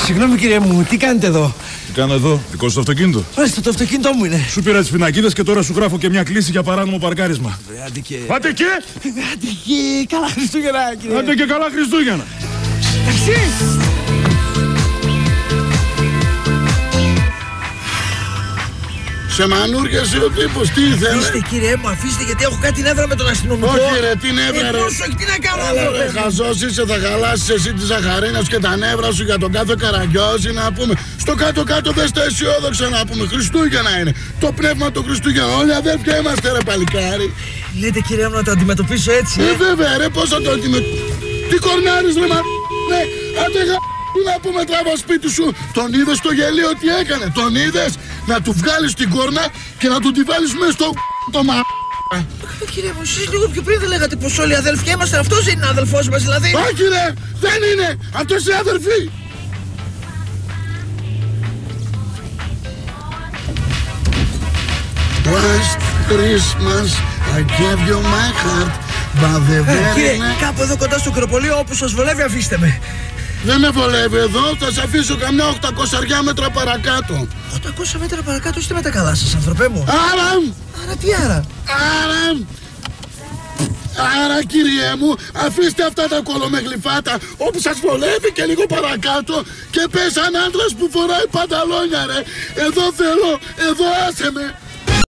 Συγγνώμη κύριε μου, τι κάνετε εδώ? Τι κάνω εδώ, δικό σου το αυτοκίνητο? Μάλιστα, το αυτοκίνητό μου είναι. Σου πήρα τις πινακίδες και τώρα σου γράφω και μια κλήση για παράνομο παρκάρισμα. Άντε και... Καλά Χριστούγεννα κύριε. Άντε και καλά Χριστούγεννα. Ταξί. Σε μανούρκεσαι ο τύπος, τι ήθελε? Αφήστε κύριε μου, αφήστε γιατί έχω κάτι νεύρα με τον αστυνομικό. Όχι ρε, τι νεύρα ρε. Πόσο, τι να κάνω ρε, χαζός είσαι, θα χαλάσεις εσύ τη ζαχαρίνα σου και τα νεύρα σου για τον κάθε καραγκιόζη να πούμε. Στο κάτω-κάτω δες τα αισιόδοξα να πούμε. Χριστούγεννα είναι. Το πνεύμα του Χριστούγεννα. Όλοι αδέρφια είμαστε ρε παλικάρι. Λέτε κύριε μου να το αντιμετωπίσω έτσι. Βέβαια ρε, πώς θα το αντιμετωπίσω? Τι κορνάρεις ρε μα... Ναι, άντε να πούμε τράβα σπίτι σου. Τον είδες στο γελίο τι έκανε? Τον είδες? Να του βγάλεις την κόρνα και να του τη βάλεις μέσα στο το μα... Κύριε μου, εσείς λίγο πιο πριν δεν λέγατε πως όλοι οι αδελφοί είμαστε? Αυτός είναι αδελφός μας δηλαδή? Όχι ρε, δεν είναι. Αυτός είναι αδελφή. Last Christmas I gave you my heart. But the very Κύριε, κάπου εδώ κοντά στο κροπολείο όπου σας βολεύει αφήστε με. Δεν με βολεύει εδώ, θα σε αφήσω καμιά 800 μέτρα παρακάτω. 800 μέτρα παρακάτω είστε με τα καλά σας, άνθρωπέ μου. Άρα τι άρα? Άρα κύριε μου, αφήστε αυτά τα κολομεγλυφάτα όπου σας βολεύει και λίγο παρακάτω και πες σαν άντρας που φοράει πανταλόνια ρε. Εδώ θέλω, εδώ άσε με.